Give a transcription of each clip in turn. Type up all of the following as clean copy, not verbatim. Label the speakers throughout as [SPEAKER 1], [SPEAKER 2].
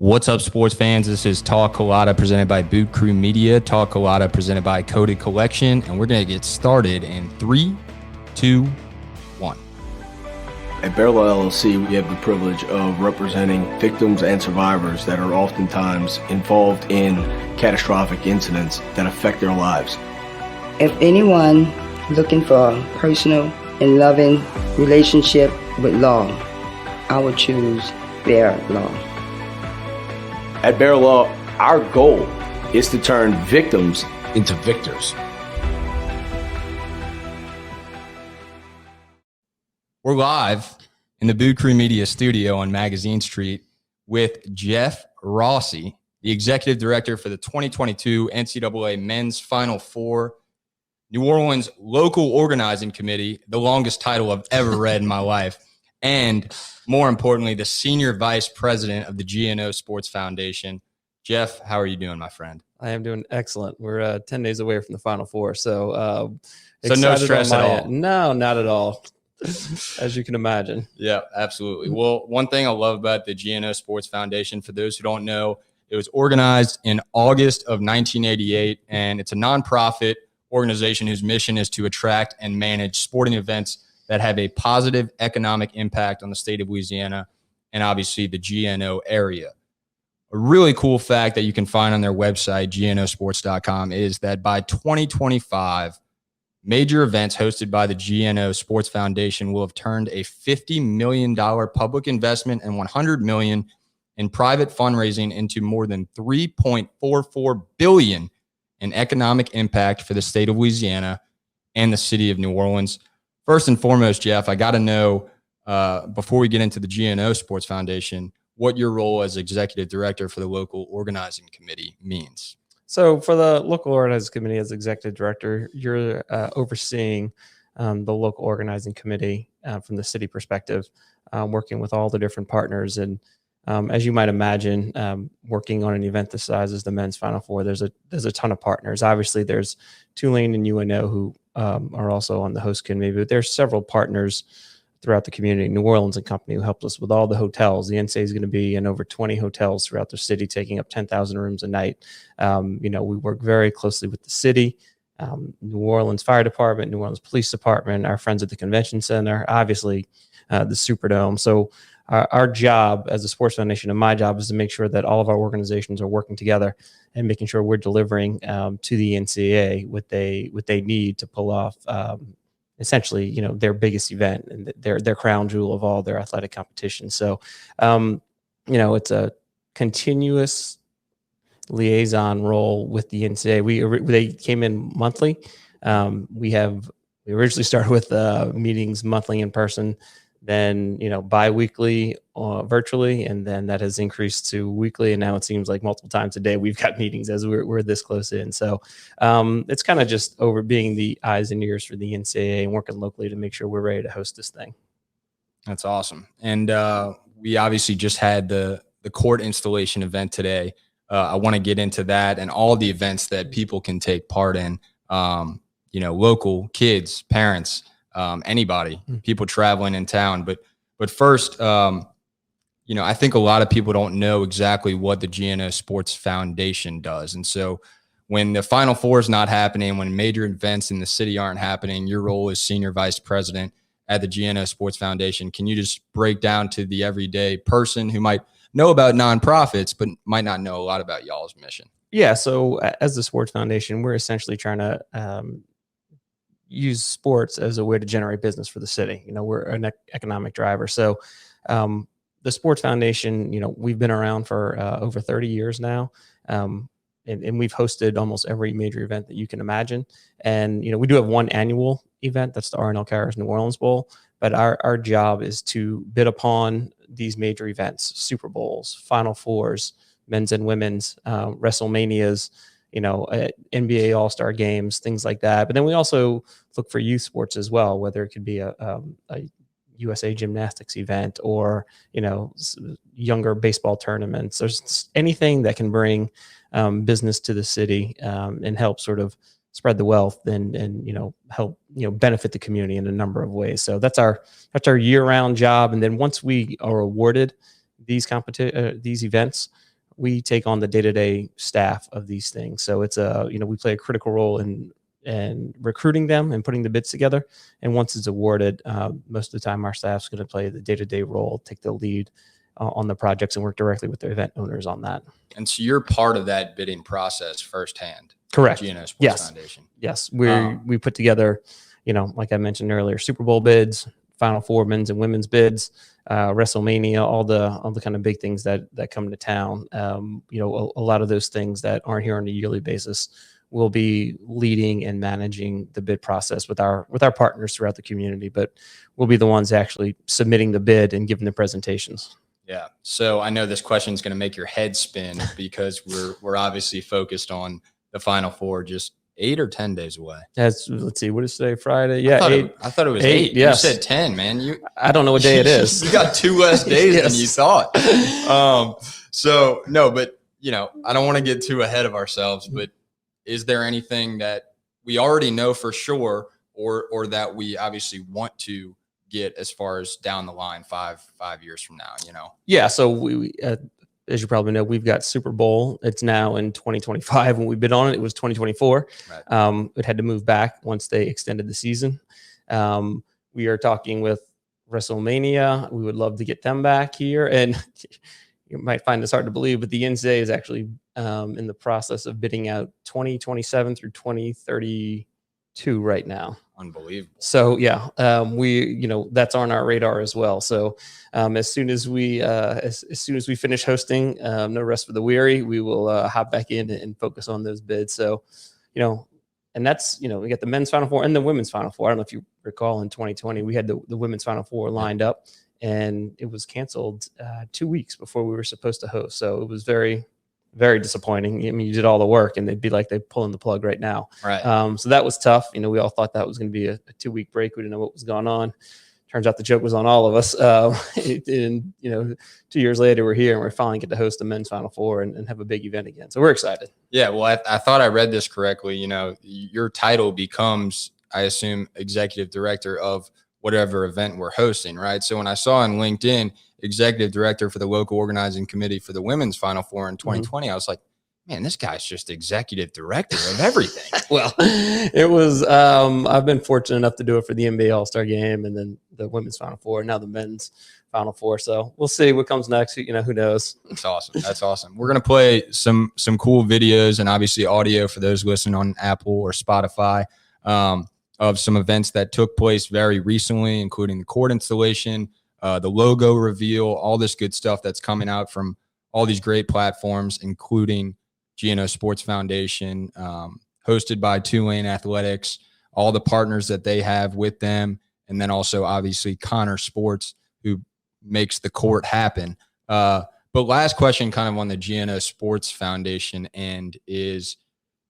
[SPEAKER 1] What's up, sports fans? This is Talk Colada presented by Boot Crew Media, Talk Colada presented by Coded Collection, and we're going to get started in 3, 2, 1.
[SPEAKER 2] At Bear Law LLC, we have the privilege of representing victims and survivors that are oftentimes involved in catastrophic incidents that affect their lives.
[SPEAKER 3] If anyone looking for a personal and loving relationship with law, I would choose Bear Law.
[SPEAKER 2] At Bear Law, our goal is to turn victims into victors.
[SPEAKER 1] We're live in the Boot Crew Media studio on Magazine Street with Jeff Rossi, the executive director for the 2022 NCAA Men's Final Four New Orleans Local Organizing Committee, the longest title I've ever read in my life, and more importantly, the senior vice president of the GNO Sports Foundation. Jeff, how are you doing, my friend?
[SPEAKER 4] I am doing excellent. We're 10 days away from the Final Four, so
[SPEAKER 1] no stress at all.
[SPEAKER 4] No, not at all, as you can imagine.
[SPEAKER 1] Yeah, absolutely. Well, one thing I love about the GNO Sports Foundation, for those who don't know, it was organized in August of 1988, and it's a nonprofit organization whose mission is to attract and manage sporting events that have a positive economic impact on the state of Louisiana and obviously the GNO area. A really cool fact that you can find on their website, gnosports.com, is that by 2025, major events hosted by the GNO Sports Foundation will have turned a $50 million public investment and $100 million in private fundraising into more than $3.44 billion in economic impact for the state of Louisiana and the city of New Orleans. First and foremost, Jeff, I got to know, before we get into the GNO Sports Foundation, what your role as executive director for the local organizing committee means.
[SPEAKER 4] So for the local organizing committee, as executive director, you're overseeing the local organizing committee from the city perspective, working with all the different partners. And as you might imagine, working on an event this size as the men's Final Four, there's a ton of partners. Obviously, there's Tulane and UNO who are also on the host committee, but there's several partners throughout the community. New Orleans and Company, who helped us with all the hotels. The NCAA is going to be in over 20 hotels throughout the city, taking up 10,000 rooms a night. We work very closely with the city, New Orleans Fire Department, New Orleans Police Department, our friends at the Convention Center, obviously the Superdome. So our job as a sports foundation, and my job, is to make sure that all of our organizations are working together and making sure we're delivering to the NCAA what they need to pull off essentially, their biggest event and their crown jewel of all their athletic competition. So, it's a continuous liaison role with the NCAA. They came in monthly. We originally started with meetings monthly in person, then bi-weekly virtually, and then that has increased to weekly, and now it seems like multiple times a day we've got meetings as we're this close in. So it's kind of just over being the eyes and ears for the NCAA and working locally to make sure we're ready to host this thing.
[SPEAKER 1] That's awesome. And we obviously just had the court installation event today. I want to get into that and all the events that people can take part in, local kids, parents, anybody, people traveling in town. But first, I think a lot of people don't know exactly what the GNO Sports Foundation does. And so when the Final Four is not happening, when major events in the city aren't happening, your role as senior vice president at the GNO Sports Foundation. Can you just break down to the everyday person who might know about nonprofits, but might not know a lot about y'all's mission?
[SPEAKER 4] Yeah. So as the Sports Foundation, we're essentially trying to use sports as a way to generate business for the city. We're an economic driver. So the Sports Foundation, we've been around for over 30 years now. And we've hosted almost every major event that you can imagine. And, we do have one annual event. That's the R&L Carriers New Orleans Bowl. But our job is to bid upon these major events: Super Bowls, Final Fours, men's and women's, WrestleManias, NBA All-Star games, things like that. But then we also look for youth sports as well, whether it could be a USA gymnastics event or, younger baseball tournaments. There's anything that can bring business to the city and help sort of spread the wealth and help benefit the community in a number of ways. So that's our year-round job. And then once we are awarded these events, we take on the day-to-day staff of these things. So it's we play a critical role in recruiting them and putting the bids together. And once it's awarded, most of the time our staff's going to play the day-to-day role, take the lead on the projects, and work directly with the event owners on that.
[SPEAKER 1] And so you're part of that bidding process firsthand.
[SPEAKER 4] Correct.
[SPEAKER 1] GNO Sports
[SPEAKER 4] Yes.
[SPEAKER 1] Foundation.
[SPEAKER 4] Yes. We put together, like I mentioned earlier, Super Bowl bids, Final Four men's and women's bids, WrestleMania, all the kind of big things that come to town. A lot of those things that aren't here on a yearly basis will be leading and managing the bid process with our partners throughout the community, but we'll be the ones actually submitting the bid and giving the presentations.
[SPEAKER 1] Yeah. So I know this question is going to make your head spin because we're obviously focused on the Final Four, just 8 or 10 days away.
[SPEAKER 4] Let's see, what is today? Friday? Yeah,
[SPEAKER 1] I thought it was 8.
[SPEAKER 4] Yes.
[SPEAKER 1] You said 10, man.
[SPEAKER 4] I don't know what day it is.
[SPEAKER 1] You got 2 less days
[SPEAKER 4] Yes.
[SPEAKER 1] than you thought. So no, but I don't want to get too ahead of ourselves, but is there anything that we already know for sure or that we obviously want to get as far as down the line 5 years from now,
[SPEAKER 4] Yeah. So we as you probably know, we've got Super Bowl. It's now in 2025. When we bid on it, it was 2024.
[SPEAKER 1] Right.
[SPEAKER 4] It had to move back once they extended the season. We are talking with WrestleMania. We would love to get them back here. And you might find this hard to believe, but the NCAA is actually in the process of bidding out 2027 through 2032 right now.
[SPEAKER 1] Unbelievable.
[SPEAKER 4] So yeah, that's on our radar as well. So as soon as we finish hosting, no rest for the weary, we will hop back in and focus on those bids. So, and that's, we got the men's Final Four and the women's Final Four. I don't know if you recall, in 2020, we had the women's Final Four lined up, and it was canceled 2 weeks before we were supposed to host. So it was very, very disappointing. I mean, you did all the work and they'd be like, they're pulling the plug right now.
[SPEAKER 1] Right.
[SPEAKER 4] So that was tough. We all thought that was going to be a 2-week break. We didn't know what was going on. Turns out the joke was on all of us. And 2 years later, we're here and we're finally get to host the men's Final Four and have a big event again. So we're excited.
[SPEAKER 1] Yeah. Well, I thought I read this correctly. Your title becomes, I assume, executive director of whatever event we're hosting, right? So when I saw on LinkedIn, executive director for the local organizing committee for the women's Final Four in 2020, I was like, man, this guy's just executive director of everything.
[SPEAKER 4] Well, it was, I've been fortunate enough to do it for the NBA All-Star Game and then the women's Final Four, now the men's Final Four. So we'll see what comes next. Who knows?
[SPEAKER 1] That's awesome. That's awesome. We're going to play some cool videos and obviously audio for those listening on Apple or Spotify, of some events that took place very recently, including the court installation, the logo reveal, all this good stuff that's coming out from all these great platforms, including GNO Sports Foundation, hosted by Tulane Athletics, all the partners that they have with them, and then also obviously Connor Sports, who makes the court happen. But last question kind of on the GNO Sports Foundation end is,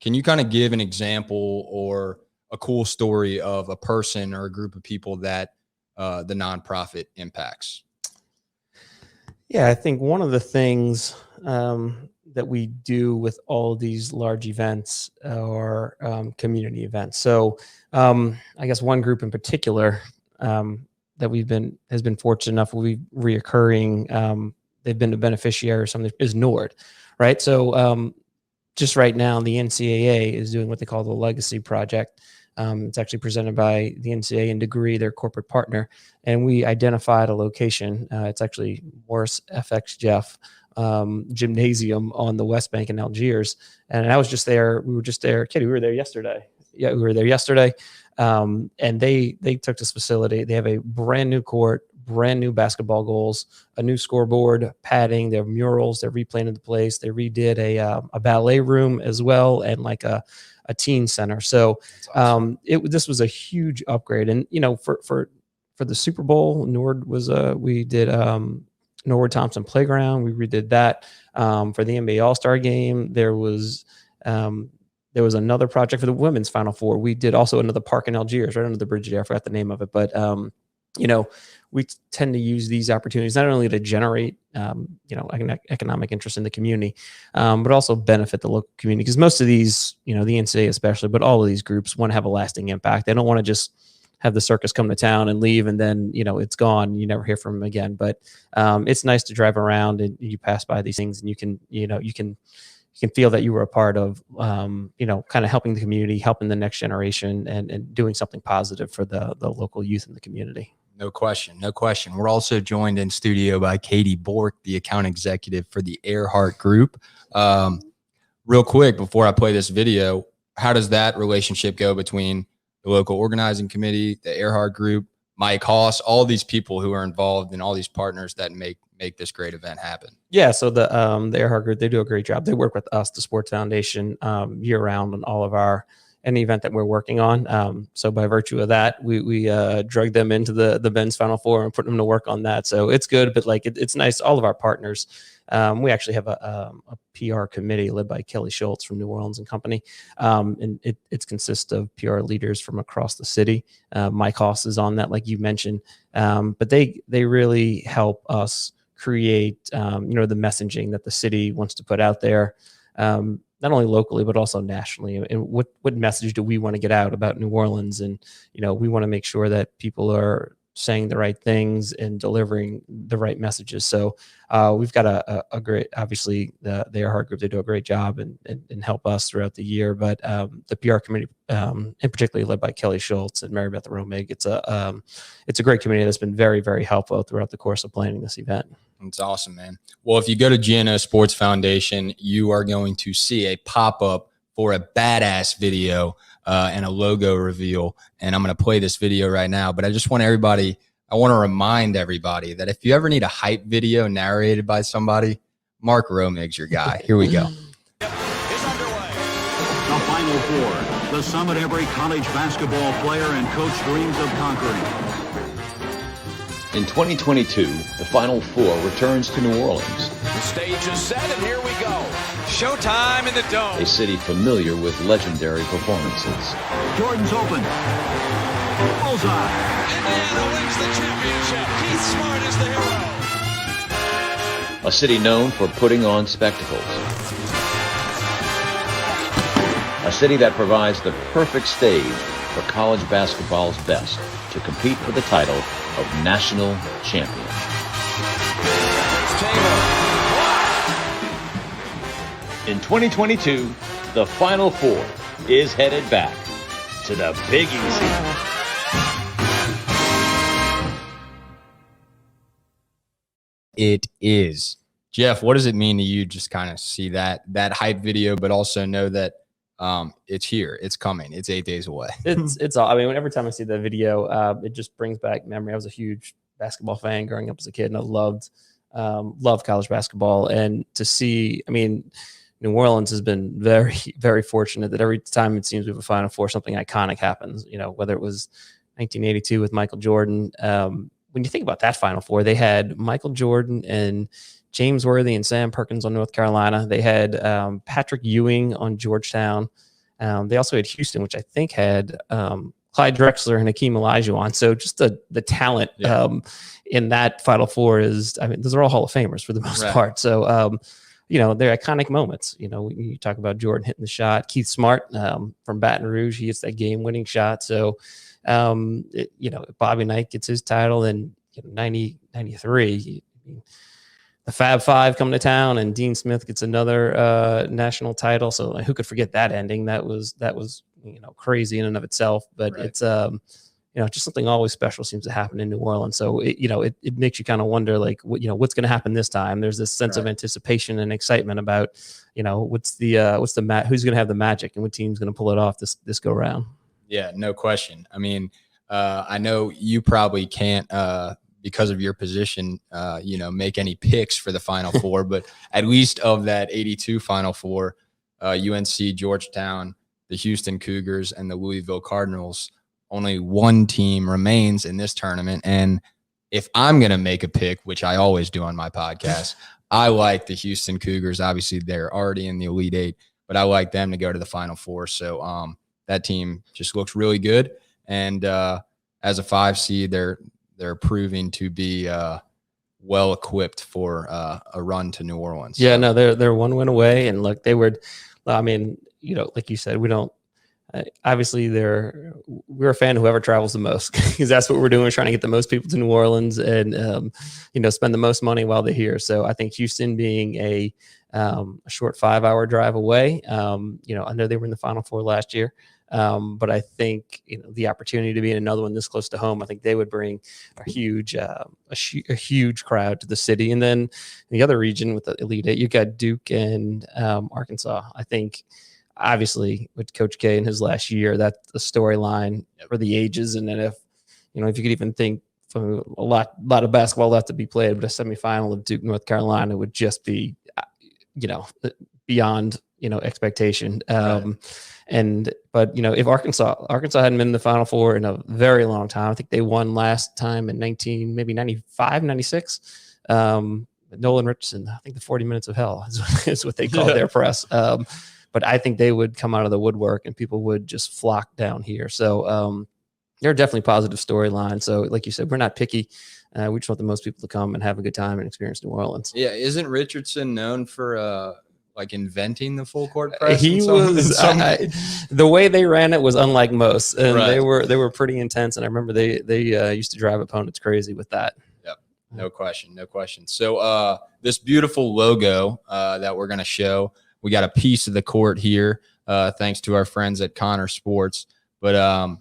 [SPEAKER 1] can you kind of give an example or a cool story of a person or a group of people that the nonprofit impacts?
[SPEAKER 4] Yeah, I think one of the things that we do with all these large events are community events. So I guess one group in particular that has been fortunate enough, we've reoccurring, they've been a beneficiary or something, is NORD, right? So just right now, the NCAA is doing what they call the Legacy Project. It's actually presented by the NCAA and Degree, their corporate partner. And we identified a location. It's actually Morris FX Jeff Gymnasium on the West Bank in Algiers. And I was just there. We were just there. Kitty, we were there yesterday. Yeah, we were there yesterday. And they took this facility. They have a brand new court, brand new basketball goals, a new scoreboard, padding. They have murals. They're replanted the place. They redid a ballet room as well, and like a teen center. So awesome. This was a huge upgrade. And for the Super Bowl, Nord was we did Norwood Thompson Playground. We redid that. For the NBA All-Star Game, there was another project for the women's Final Four. We did also another park in Algiers, right under the bridge there. I forgot the name of it, but we tend to use these opportunities not only to generate, economic interest in the community, but also benefit the local community. Because most of these, the NCAA especially, but all of these groups want to have a lasting impact. They don't want to just have the circus come to town and leave, and then it's gone. You never hear from them again. But it's nice to drive around and you pass by these things, and you can feel that you were a part of kind of helping the community, helping the next generation, and doing something positive for the local youth in the community.
[SPEAKER 1] No question. We're also joined in studio by Katie Bork, the account executive for the Earhart Group. Real quick, before I play this video, how does that relationship go between the local organizing committee, the Earhart Group, Mike Haas, all these people who are involved, and all these partners that make this great event happen?
[SPEAKER 4] Yeah, so the Earhart Group, they do a great job. They work with us, the Sports Foundation, year round on all of any event that we're working on. So by virtue of that, we drug them into the men's Final Four and put them to work on that. So it's good, but it's nice. All of our partners, we actually have a PR committee led by Kelly Schultz from New Orleans and Company. And it consists of PR leaders from across the city. Mike Haas is on that, like you mentioned. But they really help us create, the messaging that the city wants to put out there. Not only locally, but also nationally. And what message do we want to get out about New Orleans? And, we want to make sure that people are saying the right things and delivering the right messages. So we've got a great, obviously the Earhart Group, they do a great job and help us throughout the year. But the PR committee, in particularly led by Kelly Schultz and Mary Beth Romig, it's a great committee that's been very, very helpful throughout the course of planning this event.
[SPEAKER 1] It's awesome, man. Well, if you go to GNO Sports Foundation, you are going to see a pop-up for a badass video and a logo reveal. And I'm going to play this video right now. But I just want I want to remind everybody that if you ever need a hype video narrated by somebody, Mark Romig's your guy. Here we go.
[SPEAKER 5] The Final Four, the summit every college basketball player and coach dreams of conquering.
[SPEAKER 6] In 2022, the Final Four returns to New Orleans.
[SPEAKER 7] The stage is set, and here we go. Showtime in the Dome.
[SPEAKER 6] A city familiar with legendary performances.
[SPEAKER 5] Jordan's open. Bullseye.
[SPEAKER 7] Indiana wins the championship. Keith Smart is the hero.
[SPEAKER 6] A city known for putting on spectacles. A city that provides the perfect stage for college basketball's best to compete for the title of national champion. In 2022, the Final Four is headed back to the Big Easy.
[SPEAKER 1] It is. Jeff, what does it mean to you just kind of see that hype video, but also know that it's here, it's coming, it's 8 days away?
[SPEAKER 4] It's all, I mean, every time I see that video, it just brings back memory. I was a huge basketball fan growing up as a kid, and I loved college basketball. And to see, I mean, New Orleans has been very, very fortunate that every time it seems we have a Final Four, something iconic happens, whether it was 1982 with Michael Jordan. When you think about that Final Four, they had Michael Jordan and James Worthy and Sam Perkins on North Carolina. They had Patrick Ewing on Georgetown. They also had Houston, which I think had Clyde Drexler and Hakeem Olajuwon. So just the talent in that Final Four is, I mean, those are all Hall of Famers for the most part. So, they're iconic moments. You talk about Jordan hitting the shot. Keith Smart from Baton Rouge, he hits that game-winning shot. So, Bobby Knight gets his title in 93. The Fab Five come to town, and Dean Smith gets another national title. So who could forget that ending? That was crazy in and of itself. But it's just something always special seems to happen in New Orleans. So it makes you kind of wonder, like, what's going to happen this time. There's this sense of anticipation and excitement about who's going to have the magic and what team's going to pull it off this go round. Yeah,
[SPEAKER 1] no question. I mean, I know you probably can't, because of your position, make any picks for the Final Four, but at least of that 82 Final Four, UNC, Georgetown, the Houston Cougars, and the Louisville Cardinals, only one team remains in this tournament. And if I'm going to make a pick, which I always do on my podcast, I like the Houston Cougars. Obviously, they're already in the Elite Eight, but I like them to go to the Final Four. So that team just looks really good. And as a 5 seed, they're proving to be well equipped for a run to New Orleans.
[SPEAKER 4] Yeah, no, they're one win away. And look, they were, I mean, like you said, we don't obviously we're a fan of whoever travels the most, because that's what we're doing. We're trying to get the most people to New Orleans and, spend the most money while they're here. So I think Houston being a short 5-hour drive away, I know they were in the Final Four last year. But I think the opportunity to be in another one this close to home, I think they would bring a huge crowd to the city. And then in the other region with the Elite Eight, you got Duke and Arkansas. I think obviously with Coach K in his last year, that's the storyline for the ages. And then if you could even think from a lot of basketball left to be played, but a semifinal of Duke, North Carolina would just be beyond expectation. But if Arkansas hadn't been in the Final Four in a very long time, I think they won last time in 95, 96. Nolan Richardson, I think the 40 minutes of hell is what they called their press. But I think they would come out of the woodwork and people would just flock down here. So they're definitely positive storyline. So like you said, we're not picky. We just want the most people to come and have a good time and experience New Orleans.
[SPEAKER 1] Yeah, isn't Richardson known for inventing the full court press?
[SPEAKER 4] He was the way they ran it was unlike most, and
[SPEAKER 1] right.
[SPEAKER 4] they were pretty intense. And I remember they used to drive opponents crazy with that.
[SPEAKER 1] Yep, no question. So this beautiful logo that we're gonna show, we got a piece of the court here, thanks to our friends at Connor Sports. But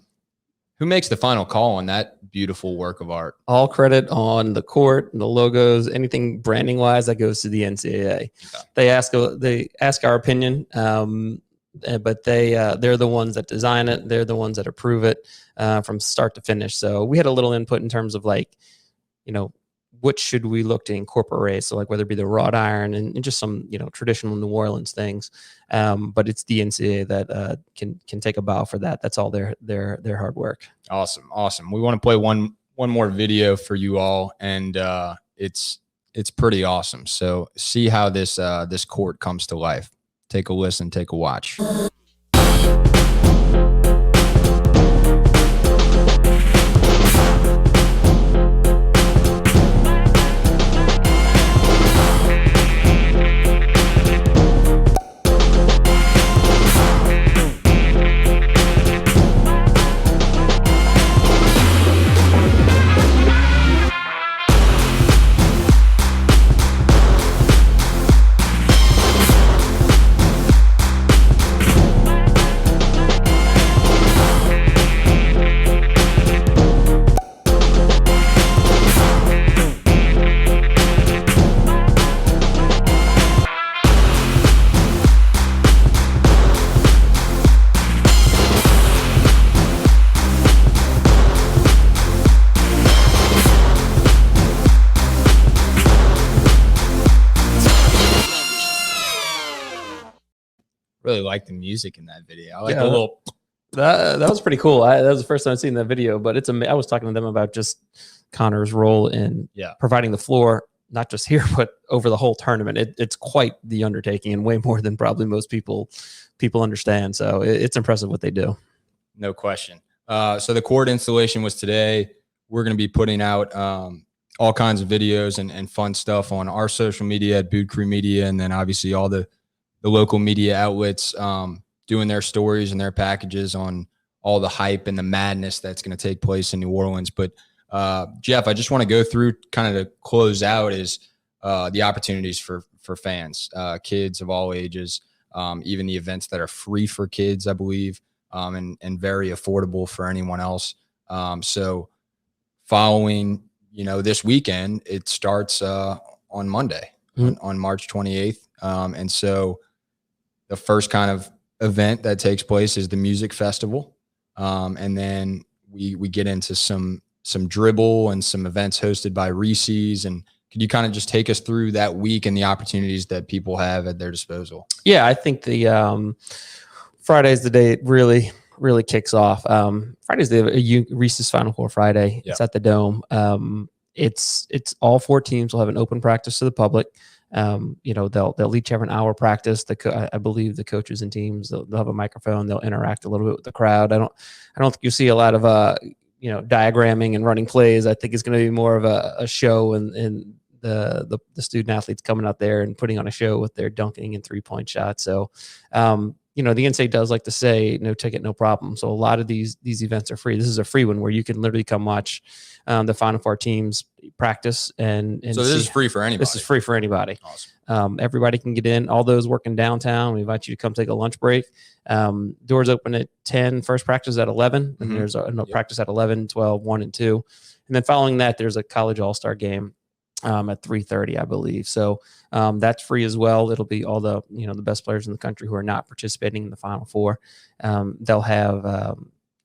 [SPEAKER 1] who makes the final call on that beautiful work of art?
[SPEAKER 4] All credit on the court, the logos, anything branding wise that goes to the NCAA. Okay. They ask our opinion, but they're the ones that design it. They're the ones that approve it from start to finish. So we had a little input in terms of what should we look to incorporate? So whether it be the wrought iron and just some, traditional New Orleans things. But it's the NCAA that can take a bow for that. That's all their hard work.
[SPEAKER 1] Awesome. We want to play one more video for you all. And it's pretty awesome. So see how this court comes to life. Take a listen, take a watch. Really like the music in that video. I like the little.
[SPEAKER 4] That was pretty cool. That was the first time I've seen that video, but I was talking to them about just Connor's role in providing the floor, not just here, but over the whole tournament. It's quite the undertaking and way more than probably most people understand. So it's impressive what they do.
[SPEAKER 1] No question. So the court installation was today. We're going to be putting out all kinds of videos and fun stuff on our social media at Boot Crew Media, and then obviously all the local media outlets doing their stories and their packages on all the hype and the madness that's going to take place in New Orleans. But Jeff, I just want to go through kind of to close out is the opportunities for fans, kids of all ages, even the events that are free for kids, I believe, and very affordable for anyone else. So following, this weekend, it starts on Monday, on March 28th. And so the first kind of event that takes place is the music festival. And then we get into some dribble and some events hosted by Rossi. And could you kind of just take us through that week and the opportunities that people have at their disposal? Yeah,
[SPEAKER 4] I think the Friday's the day it really kicks off. Friday's the Reese's Final Four Friday. It's at the Dome. It's all 4 teams will have an open practice to the public. They'll each have an hour practice. I believe the coaches and teams, they'll have a microphone. They'll interact a little bit with the crowd. I don't think you'll see a lot of diagramming and running plays. I think it's going to be more of a show and the student athletes coming out there and putting on a show with their dunking and 3-point shots. So the NCAA does like to say no ticket, no problem. So a lot of these events are free. This is a free one where you can literally come watch the Final Four teams practice and
[SPEAKER 1] so this is free for anybody.
[SPEAKER 4] This is free for anybody.
[SPEAKER 1] Awesome.
[SPEAKER 4] Everybody can get in. All those working downtown, we invite you to come take a lunch break. Doors open at 10, first practice at 11, and there's a practice at 11, 12, 1, and 2. And then following that, there's a college all-star game at 3:30, I believe. So that's free as well. It'll be all the the best players in the country who are not participating in the Final Four. They'll have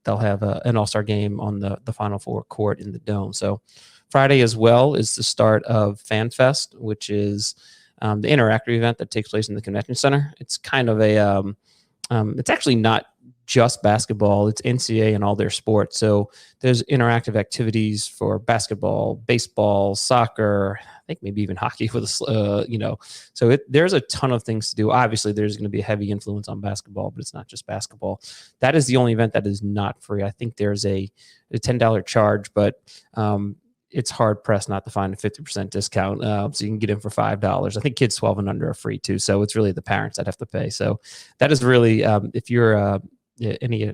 [SPEAKER 4] an all-star game on the Final Four court in the Dome. So Friday as well is the start of Fan Fest, which is the interactive event that takes place in the convention center. It's kind of it's actually not just basketball. It's NCAA and all their sports. So there's interactive activities for basketball, baseball, soccer, I think maybe even hockey with so there's a ton of things to do. Obviously there's going to be a heavy influence on basketball, but it's not just basketball. That is the only event that is not free. I think there's a $10 charge, but it's hard pressed not to find a 50% discount. So you can get in for $5. I think kids 12 and under are free too. So it's really the parents that have to pay. So that is really, if you're any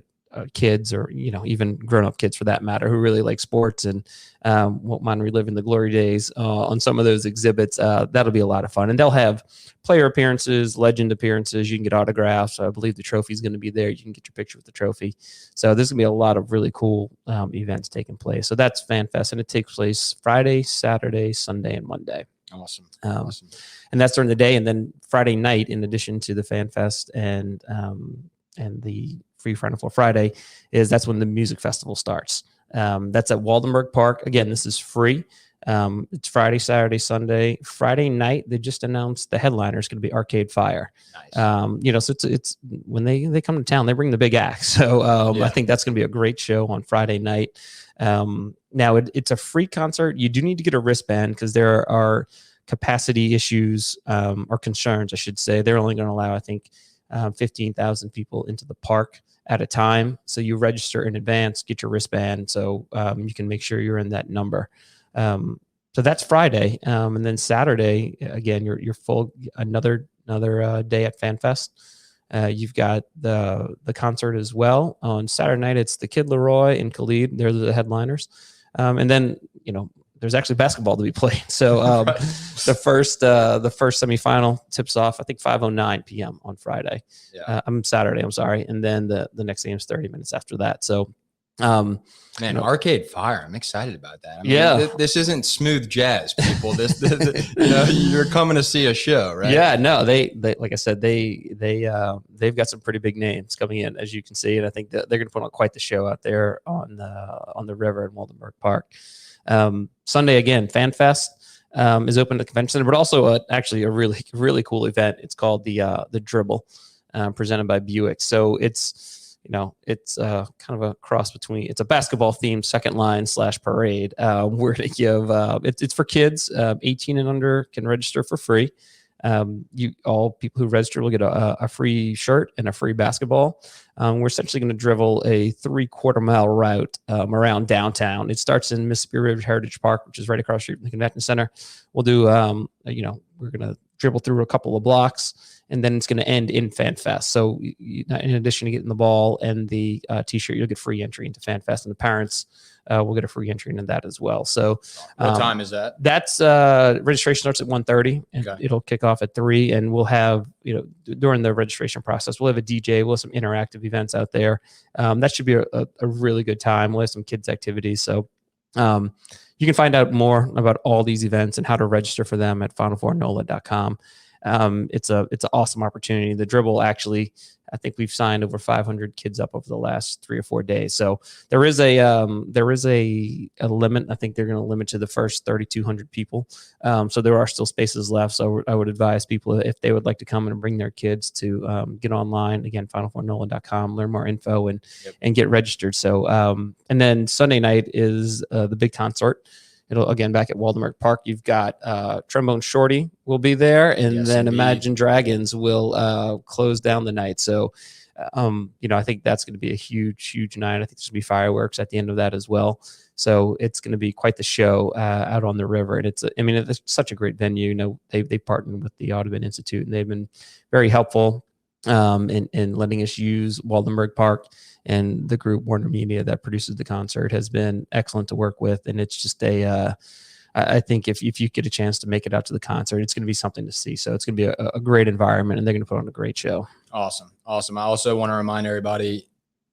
[SPEAKER 4] kids or even grown-up kids for that matter who really like sports and won't mind reliving the glory days on some of those exhibits, that'll be a lot of fun. And they'll have player appearances, legend appearances. You can get autographs. I believe the trophy is going to be there. You can get your picture with the trophy. So there's going to be a lot of really cool events taking place. So that's Fan Fest, and it takes place Friday, Saturday, Sunday, and Monday.
[SPEAKER 1] Awesome.
[SPEAKER 4] And that's during the day. And then Friday night, in addition to the Fan Fest and the Free Final Four Friday, that's when the music festival starts. That's at Waldenberg Park. Again, this is free. It's Friday, Saturday, Sunday. Friday night, they just announced the headliner is going to be Arcade Fire. Nice. So it's when they come to town, they bring the big act. So I think that's going to be a great show on Friday night. Now it's a free concert. You do need to get a wristband because there are capacity issues or concerns, I should say. They're only going to allow, I think, 15,000 people into the park at a time. So you register in advance, get your wristband, so you can make sure you're in that number. So that's Friday, and then Saturday again, you're full. Another day at Fan Fest. You've got the concert as well on Saturday night. It's the Kid Leroy and Khalid. They're the headliners, and then there's actually basketball to be played. So the first semifinal tips off, I think 5:09 p.m. on Friday. Saturday. I'm sorry, and then the next game is 30 minutes after that. So,
[SPEAKER 1] Arcade Fire. I'm excited about that. This isn't smooth jazz, people. This you're coming to see a show, right? Yeah, no, they like I said, they've got some pretty big names coming in, as you can see, and I think that they're going to put on quite the show out there on the river in Waldenberg Park. Sunday again, Fan Fest is open to the convention center, but also actually a really, really cool event. It's called the Dribble, presented by Buick. So it's kind of a cross between, it's a basketball themed second line / parade. We're going to give it's for kids 18 and under can register for free. All people who register will get a free shirt and a free basketball. We're essentially going to dribble a 3/4 mile route around downtown. It starts in Mississippi River Heritage Park, which is right across the street from the convention center. We'll do, we're going to dribble through a couple of blocks, and then it's going to end in Fan Fest. So in addition to getting the ball and the T-shirt, you'll get free entry into Fan Fest, and the parents will get a free entry into that as well. So what time is that?
[SPEAKER 4] That's registration starts at 1:30, and it'll kick off at 3. And we'll have, during the registration process, we'll have a DJ. We'll have some interactive events out there. That should be a really good time. We'll have some kids activities. So you can find out more about all these events and how to register for them at final4nola.com. It's an awesome opportunity. The Dribble, actually, I think we've signed over 500 kids up over the last 3 or 4 days. So there is a limit. I think they're going to limit to the first 3,200 people. So there are still spaces left. So I would advise people, if they would like to come and bring their kids, to get online again, final4nola.com, learn more info and get registered. So and then Sunday night is the big concert. It'll again back at Waldenberg Park. You've got Trombone Shorty will be there, and then indeed, Imagine Dragons will close down the night. So, I think that's going to be a huge, huge night. I think there's going to be fireworks at the end of that as well. So it's going to be quite the show out on the river, and it's such a great venue. They partnered with the Audubon Institute, and they've been very helpful. and letting us use Waldenberg Park, and the group Warner Media that produces the concert has been excellent to work with. And it's just I think if you get a chance to make it out to the concert, it's going to be something to see. So it's going to be a great environment, and they're going to put on a great show.
[SPEAKER 1] Awesome. I also want to remind everybody,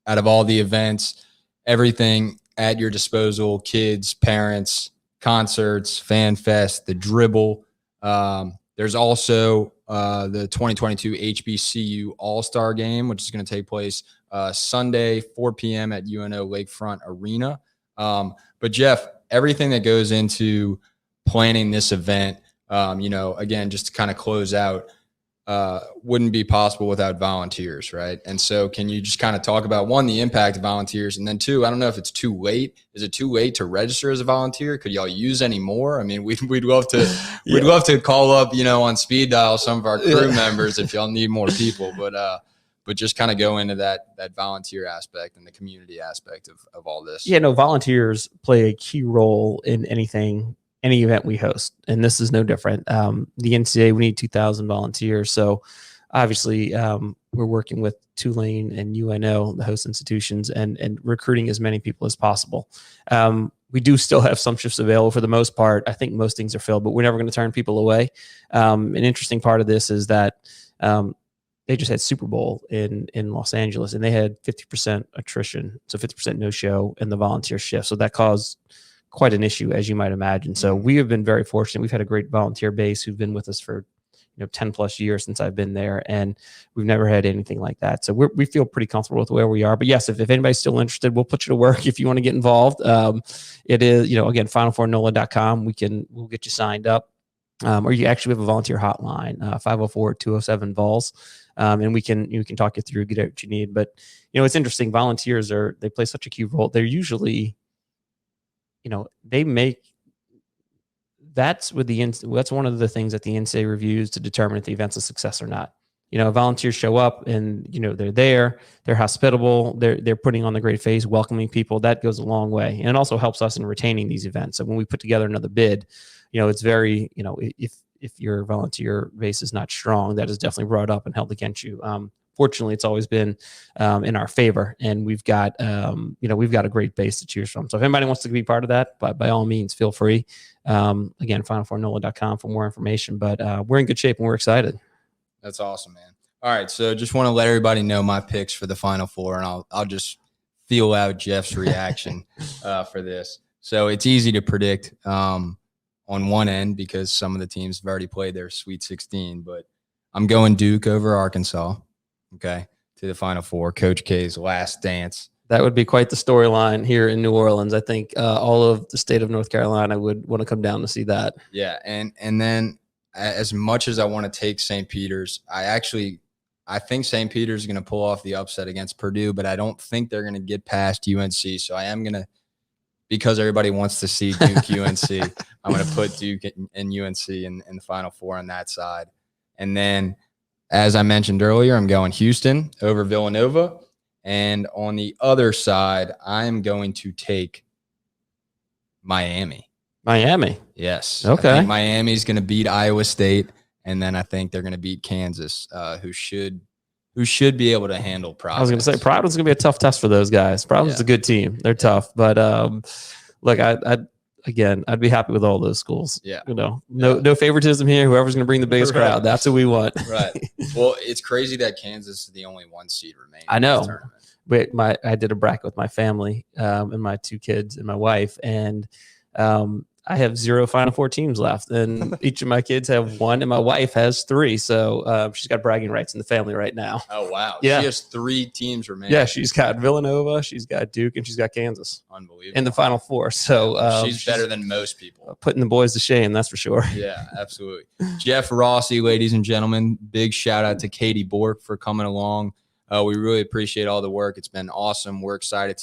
[SPEAKER 1] out of all the events, everything at your disposal, kids, parents, concerts, fan fest, the Dribble. There's also the 2022 HBCU All-Star Game, which is going to take place Sunday, 4 p.m. at UNO Lakefront Arena. But Jeff, everything that goes into planning this event, again, just to kind of close out, wouldn't be possible without volunteers, right? And so can you just kind of talk about, one, the impact of volunteers, and then two, I don't know if it's too late. Is it too late to register as a volunteer? Could y'all use any more? I mean, we'd love to we'd love to call up, on speed dial some of our crew members if y'all need more people, but just kind of go into that volunteer aspect and the community aspect of all this.
[SPEAKER 4] Yeah, no, volunteers play a key role in any event we host, and this is no different. The NCAA, we need 2,000 volunteers. So obviously we're working with Tulane and UNO, the host institutions, and recruiting as many people as possible. We do still have some shifts available. For the most part, I think most things are filled, but we're never going to turn people away. An interesting part of this is that they just had Super Bowl in Los Angeles, and they had 50% attrition, so 50% no show in the volunteer shift. So that caused quite an issue, as you might imagine. So we have been very fortunate. We've had a great volunteer base who've been with us for 10 plus years since I've been there, and we've never had anything like that. So we feel pretty comfortable with where we are. But yes, if anybody's still interested, we'll put you to work if you want to get involved. It is, again, final4nola.com. We'll get you signed up. Or you actually have a volunteer hotline, 504-207-VOLS. And you can talk you through, get out what you need. But, it's interesting. Volunteers they play such a key role. They're usually, they make, that's one of the things that the NCAA reviews to determine if the event's a success or not. Volunteers show up and, they're there, they're hospitable, they're putting on the great face, welcoming people. That goes a long way. And it also helps us in retaining these events. So when we put together another bid, it's very, if your volunteer base is not strong, that is definitely brought up and held against you. Fortunately, it's always been in our favor, and we've got a great base to choose from. So if anybody wants to be part of that, by all means, feel free. Again, final4nola.com for more information. But we're in good shape and we're excited.
[SPEAKER 1] That's awesome, man. All right, so just want to let everybody know my picks for the Final Four, and I'll just feel out Jeff's reaction for this. So it's easy to predict on one end because some of the teams have already played their Sweet 16, but I'm going Duke over Arkansas. Okay, to the Final Four, Coach K's last dance.
[SPEAKER 4] That would be quite the storyline here in New Orleans. I think all of the state of North Carolina would want to come down to see that.
[SPEAKER 1] Yeah, and then as much as I want to take St. Peter's, I think St. Peter's is going to pull off the upset against Purdue, but I don't think they're going to get past UNC. So I am going to, because everybody wants to see Duke UNC, I'm going to put Duke and UNC in the Final Four on that side. And then, as I mentioned earlier, I'm going Houston over Villanova. And on the other side, I'm going to take Miami.
[SPEAKER 4] Miami.
[SPEAKER 1] Yes.
[SPEAKER 4] Okay.
[SPEAKER 1] I think Miami's going to beat Iowa State, and then I think they're going to beat Kansas, who should be able to handle Providence.
[SPEAKER 4] I was going to say Providence is going to be a tough test for those guys. Providence is a good team. They're tough, but look, I'd be happy with all those schools.
[SPEAKER 1] Yeah.
[SPEAKER 4] No favoritism here. Whoever's going to bring the biggest crowd, that's who we want.
[SPEAKER 1] Right. Well, it's crazy that Kansas is the only one seed remaining.
[SPEAKER 4] I know.
[SPEAKER 1] In the tournament.
[SPEAKER 4] I did a bracket with my family and my two kids and my wife, and I have 0 Final Four teams left, and each of my kids have 1, and my wife has 3. So she's got bragging rights in the family right now.
[SPEAKER 1] Oh, wow.
[SPEAKER 4] Yeah.
[SPEAKER 1] She has 3 teams remaining.
[SPEAKER 4] Yeah, she's got Villanova, she's got Duke, and she's got Kansas.
[SPEAKER 1] Unbelievable.
[SPEAKER 4] In the Final Four. So
[SPEAKER 1] she's better than most people.
[SPEAKER 4] Putting the boys to shame, that's for sure.
[SPEAKER 1] Yeah, absolutely. Jeff Rossi, ladies and gentlemen, big shout out to Katie Bork for coming along. We really appreciate all the work. It's been awesome. We're excited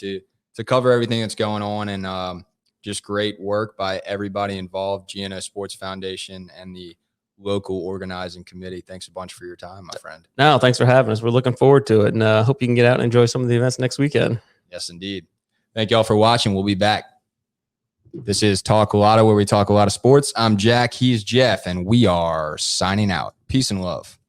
[SPEAKER 1] to cover everything that's going on, and just great work by everybody involved, GNO Sports Foundation and the local organizing committee. Thanks a bunch for your time, my friend.
[SPEAKER 4] No, thanks for having us. We're looking forward to it, and hope you can get out and enjoy some of the events next weekend.
[SPEAKER 1] Yes, indeed. Thank you all for watching. We'll be back. This is Talk a Lotta, where we talk a lot of sports. I'm Jack. He's Jeff, and we are signing out. Peace and love.